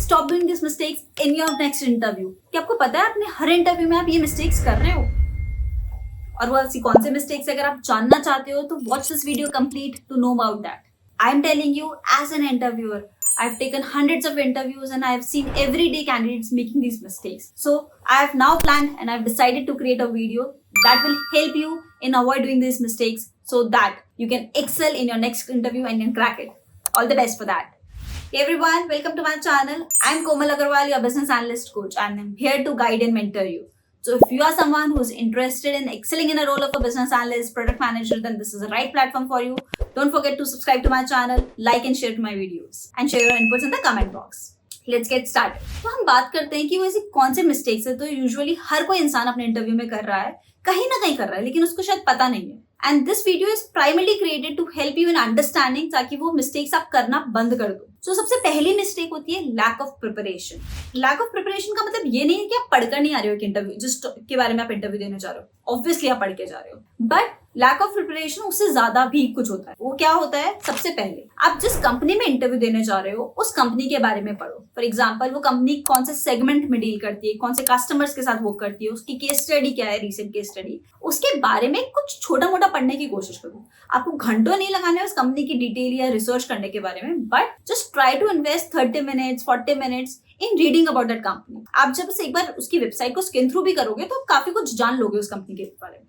Stop doing this mistakes in your next interview. क्या आपको पता है अपने हर इंटरव्यू में आप ये मिस्टेक्स कर रहे हो? और वो ऐसी कौन से मिस्टेक्स अगर आप जानना चाहते हो तो watch this video complete to know about that. I am telling you as an interviewer, I've taken hundreds of interviews and I've seen everyday candidates making these mistakes. So I have now planned and I've decided to create a video that will help you in avoid doing these mistakes so that you can excel in your next interview and can crack it. All the best for that. Hey everyone, welcome to my channel. I'm Komal Agarwal, your business analyst coach, and I'm here to guide and mentor you. So if you are someone who's interested in excelling in a role of a business analyst, product manager, then this is the right platform for you. Don't forget to subscribe to my channel, like and share to my videos, and share your inputs in the comment box. Let's get started. तो हम बात करते हैं कि वो ऐसी कौन से मिस्टेक्स है तो यूजुअली हर कोई इंसान अपने इंटरव्यू में कर रहा है, कहीं ना कहीं कर रहा है, लेकिन उसको शायद पता नहीं है। And this video is primarily created to help you in understanding, ताकि वो मिस्टेक्स आप करना बंद कर दो। तो सबसे पहली मिस्टेक होती है lack of preparation. Lack of preparation का मतलब ये नहीं है कि आप पढ़कर नहीं आ रहे हो कि इंटरव्यू जिस के बारे में आप इंटरव्यू देने जा रहे हो, ऑब्वियसली आप पढ़ के जा रहे हो, बट लैक ऑफ प्रिपरेशन उससे ज्यादा भी कुछ होता है। वो क्या होता है? सबसे पहले आप जिस कंपनी में इंटरव्यू देने जा रहे हो उस कंपनी के बारे में पढ़ो। फॉर एग्जांपल, वो कंपनी कौन से सेगमेंट में डील करती है, कौन से कस्टमर्स के साथ वर्क करती है, उसकी केस स्टडी क्या है, रीसेंट केस स्टडी, उसके बारे में कुछ छोटा मोटा पढ़ने की कोशिश करो। आपको घंटों नहीं लगाने उस कंपनी की डिटेल या रिसर्च करने के बारे में, but just try to invest 30 minutes 40 minutes in reading about that company. आप जब से एक बार उसकी वेबसाइट को स्किन थ्रू भी करोगे तो काफी कुछ जान लोगे उस कंपनी के बारे में।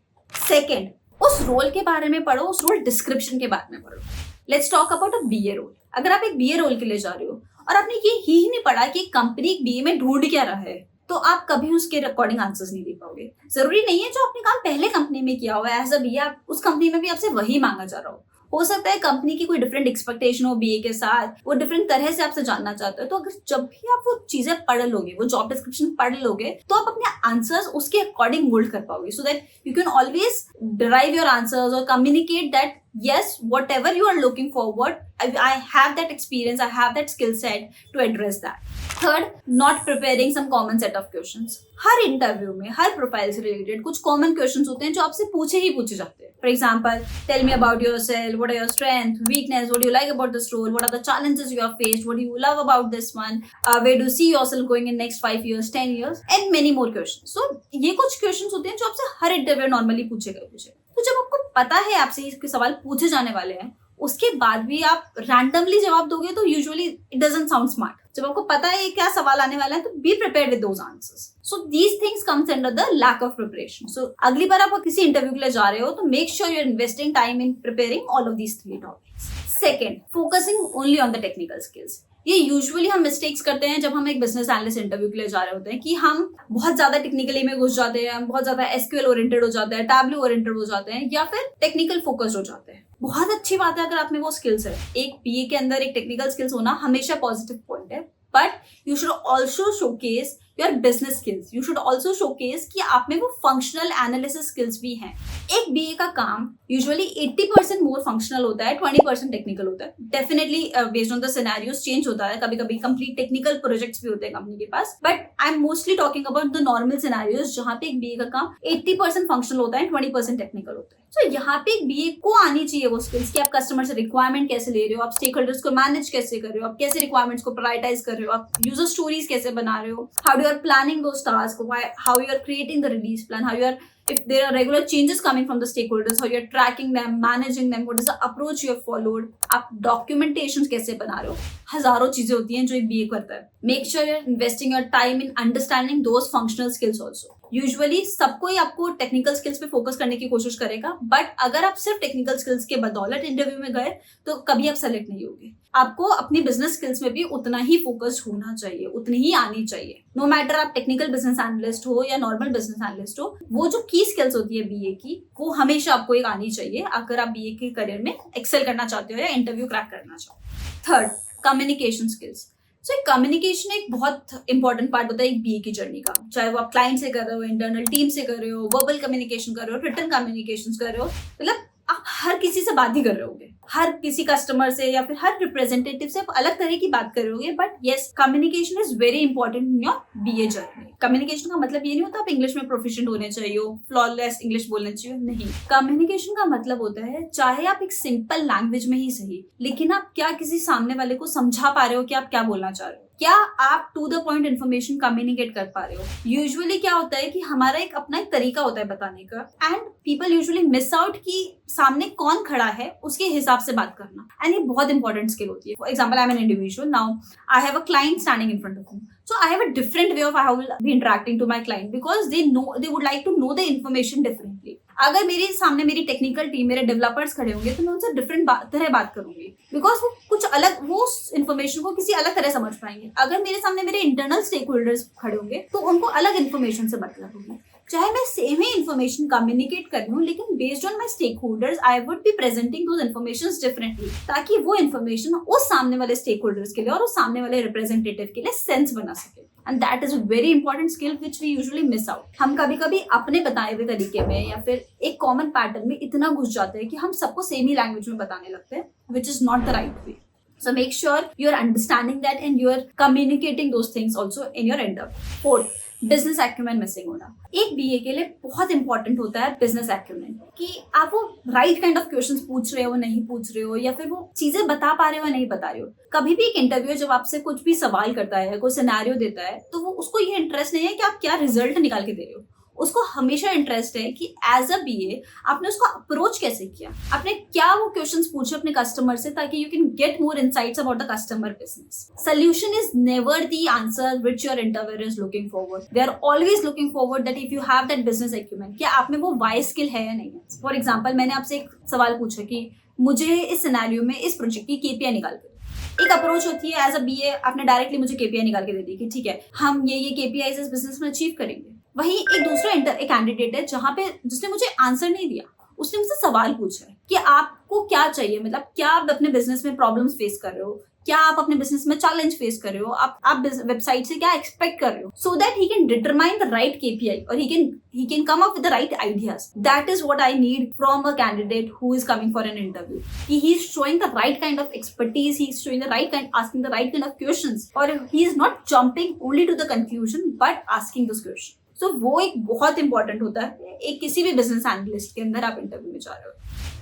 सेकेंड, उस रोल के बारे में पढ़ो, उस रोल डिस्क्रिप्शन के बारे में पढ़ो। Let's talk about a BA role. अगर आप एक बीए रोल के लिए जा रहे हो और आपने ये ही नहीं पढ़ा कि कंपनी बीए में ढूंढ क्या रहा है, तो आप कभी उसके अकॉर्डिंग आंसर्स नहीं दे पाओगे। जरूरी नहीं है जो आपने काम पहले कंपनी में किया हुआ है एज अ बीए आप उस कंपनी में भी आपसे वही मांगा जा रहा हो सकता है कंपनी की कोई डिफरेंट एक्सपेक्टेशन हो बीए के साथ, वो डिफरेंट तरह से आपसे जानना चाहते हो। तो अगर जब भी आप वो चीजें पढ़ लोगे, वो जॉब डिस्क्रिप्शन पढ़ लोगे, तो आप अपने आंसर्स उसके अकॉर्डिंग मोल्ड कर पाओगे, so that you can always derive your answers और communicate that yes, whatever you are looking forward, I have that experience, I have that skill set to address that. Third, not preparing some common set of questions. हर interview में हर profile से related कुछ common questions होते हैं जो आपसे पूछे ही पूछे जाते हैं। For example, tell me about yourself, what are your strength, weakness, what do you like about this role, what are the challenges you have faced, what do you love about this one, where do you see yourself going in next 5 years 10 years and many more questions. सो ये कुछ questions होते हैं जो आपसे हर interview normally पूछे गए। तो जब आपको पता है आपसे इसके सवाल पूछे जाने वाले हैं, उसके बाद भी आप रैंडमली जवाब दोगे तो usually it doesn't sound smart. जब आपको पता है क्या सवाल आने वाला है तो be prepared with those answers. So these things comes under the lack of preparation. So अगली बार आप किसी इंटरव्यू के लिए जा रहे हो तो make sure you are investing time in preparing all of these 3 topics. Second, focusing only on the technical skills. ये यूजुअली हम मिस्टेक्स करते हैं जब हम एक बिजनेस एनालिस्ट इंटरव्यू के लिए जा रहे होते हैं कि हम बहुत ज्यादा टेक्निकली में घुस जाते हैं, हम बहुत ज्यादा एसक्यूएल ओरिएंटेड हो जाते हैं, टैब्लू ओरिएंटेड हो जाते हैं, या फिर टेक्निकल फोकस्ड हो जाते हैं। बहुत अच्छी बात है अगर आप में वो स्किल्स है। एक बीए के अंदर एक टेक्निकल स्किल्स होना हमेशा पॉजिटिव पॉइंट है, but you should also showcase your business skills. You should also showcase कि आप में वो फंक्शनल एनालिसिस स्किल्स भी हैं। एक बीए का काम यूजुअली 80% मोर फंक्शनल होता है, 20% टेक्निकल होता है। Definitely based on the scenarios change होता है, कभी कभी कंप्लीट टेक्निकल प्रोजेक्ट्स भी होते हैं कंपनी के पास, but I am mostly talking about the normal scenarios जहाँ पे एक बीए का काम 80% फंक्शनल होता है, 20% टेक्निकल होता है। तो यहाँ पे एक बीए को आनी चाहिए वो स्किल्स कि आप कस्टमर से रिक्वायरमेंट कैसे ले रहे हो, आप स्टेक होल्डर्स को मैनेज कैसे कर रहे हो, आप कैसे रिक्वायरमेंट्स को प्रायोरिटाइज कर रहे हो, आप यूजर स्टोरीज कैसे बना रहे हो, how you are planning those tasks, how you are creating the release plan, how you are, if there are regular changes coming from the stakeholders, how you are tracking them, managing them, what is the approach you have followed, आप documentations कैसे बना रहे हो। हजारों चीजें होती हैं जो एक बीए करता है। Make sure you are investing your time in understanding those functional skills also. Usually सबको ही आपको टेक्निकल स्किल्स पे फोकस करने की कोशिश करेगा, बट अगर आप सिर्फ टेक्निकल स्किल्स के बदौलत इंटरव्यू में गए तो कभी आप सेलेक्ट नहीं होगे। आपको अपनी बिजनेस स्किल्स में भी उतना ही फोकस होना चाहिए, उतनी ही आनी चाहिए। नो मैटर आप टेक्निकल बिजनेस एनालिस्ट हो या नॉर्मल बिजनेस एनालिस्ट हो, वो जो की स्किल्स होती है बीए की, वो हमेशा आपको एक आनी चाहिए अगर आप बीए के करियर में एक्सेल करना चाहते हो या इंटरव्यू क्रैक करना चाहते हो। Third, communication skills. So communication एक बहुत इंपॉर्टेंट पार्ट होता है एक बीए की जर्नी का, चाहे वो आप क्लाइंट से कर रहे हो, इंटरनल टीम से कर रहे हो, वर्बल कम्युनिकेशन कर रहे हो, रिटन कम्युनिकेशन कर रहे हो, मतलब आप हर किसी से बात ही कर रहे होगे, हर किसी कस्टमर से या फिर हर रिप्रेजेंटेटिव से आप अलग तरह की बात कर रहे होगे। But yes, communication is very important in your BA journey. Communication का मतलब ये नहीं होता आप इंग्लिश में प्रोफिशिएंट होने चाहिए, फ्लॉलेस इंग्लिश बोलने चाहिए, नहीं। कम्युनिकेशन का मतलब होता है चाहे आप एक सिंपल लैंग्वेज में ही सही, लेकिन आप क्या किसी सामने वाले को समझा पा रहे हो कि आप क्या बोलना चाह रहे हो। क्या आप to the point information communicate कर पा रहे हो? यूजुअली क्या होता है कि हमारा एक अपना एक तरीका होता है बताने का, and people usually miss out कि सामने कौन खड़ा है उसके हिसाब से बात करना, एंड ये बहुत इंपॉर्टेंट स्किल होती है. For example, I am an individual, now I have a client standing in front of me, so I have a different way of how I will be interacting to my client because they would like to know the information differently. अगर मेरे सामने मेरी technical team, मेरे developers खड़े होंगे तो मैं उनसे डिफरेंट तरह बात करूंगी, बिकॉज वो कुछ अलग, वो इन्फॉर्मेशन को किसी अलग तरह समझ पाएंगे. अगर मेरे सामने मेरे इंटरनल स्टेक होल्डर्स खड़े होंगे तो उनको अलग इन्फॉर्मेशन से मतलब होगी. चाहे मैं सेम ही इन्फॉर्मेशन कम्युनिकेट कर लूं, लेकिन based on my stakeholders I would be presenting those information differently, ताकि वो इन्फॉर्मेशन उस सामने वाले स्टेक होल्डर्स के लिए और उस सामने वाले रिप्रेजेंटेटिव के लिए सेंस बना सके. And that is a very important skill which we usually miss out. हम कभी कभी अपने बताए हुए तरीके में या फिर एक कॉमन पैटर्न में इतना घुस जाते हैं कि हम सबको सेम ही लैंग्वेज में बताने लगते हैं, which is not the right way. So make sure you are understanding that and you are communicating those things also in your interview. Fourth, business acumen missing होना. एक बीए के लिए बहुत इंपॉर्टेंट होता है बिजनेस एक्यूमेन, कि आप वो राइट काइंड ऑफ क्वेश्चंस पूछ रहे हो, नहीं पूछ रहे हो, या फिर वो चीजें बता पा रहे हो या नहीं बता रहे हो. कभी भी एक इंटरव्यू जब आपसे कुछ भी सवाल करता है, कोई सिनेरियो देता है, तो वो उसको ये इंटरेस्ट नहीं है कि आप क्या रिजल्ट निकाल के दे रहे हो. उसको हमेशा इंटरेस्ट है कि एज अ बीए आपने उसको अप्रोच कैसे किया, आपने क्या वो क्वेश्चंस पूछे अपने कस्टमर से, ताकि you can get more insights about the customer business. Solution is never the answer which your interviewer is looking forward. They are always looking forward that if you have that business acumen, क्या आप में वो Y skill है या नहीं है. For example, मैंने आपसे एक सवाल पूछा कि मुझे इस सिनेरियो में इस प्रोजेक्ट की केपीआई निकाल कर. एक अप्रोच होती है एज अ बीए, आपने डायरेक्टली मुझे केपीआई निकाल के दे दी कि ठीक है, हम ये केपीआई इस बिजनेस में अचीव करेंगे. वहीं एक दूसरा एक कैंडिडेट है जहां पे जिसने मुझे आंसर नहीं दिया, उसने मुझसे सवाल पूछा है कि आपको क्या चाहिए, मतलब क्या आप अपने बिजनेस में प्रॉब्लम्स फेस कर रहे हो, क्या आप अपने बिजनेस में चैलेंज फेस कर रहे हो, आप वेबसाइट से क्या एक्सपेक्ट कर रहे हो, so that he can determine the right KPI और he can come up with the right ideas. That is what I need from a candidate who is coming for an interview. He is showing the right kind of expertise, he is showing the right kind, asking the right kind of questions, और he is not jumping only to the confusion but asking those question. So वो एक बहुत important होता है एक किसी भी business analyst के अंदर आप इंटरव्यू में जा रहे हो.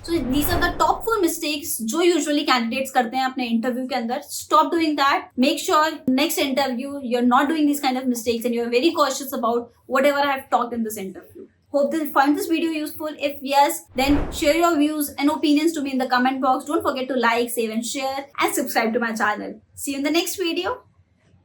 So these are the top 4 mistakes जो यूजुअली कैंडिडेट्स करते हैं अपने इंटरव्यू के अंदर. Stop doing that. Make sure next interview you are not doing this kind of mistakes and you are very cautious about whatever I have talked in this interview. Hope you find this video useful. If yes, then share your views and opinions to me in the comment box. Don't forget to like, save and share and subscribe to my channel. See you in the next video.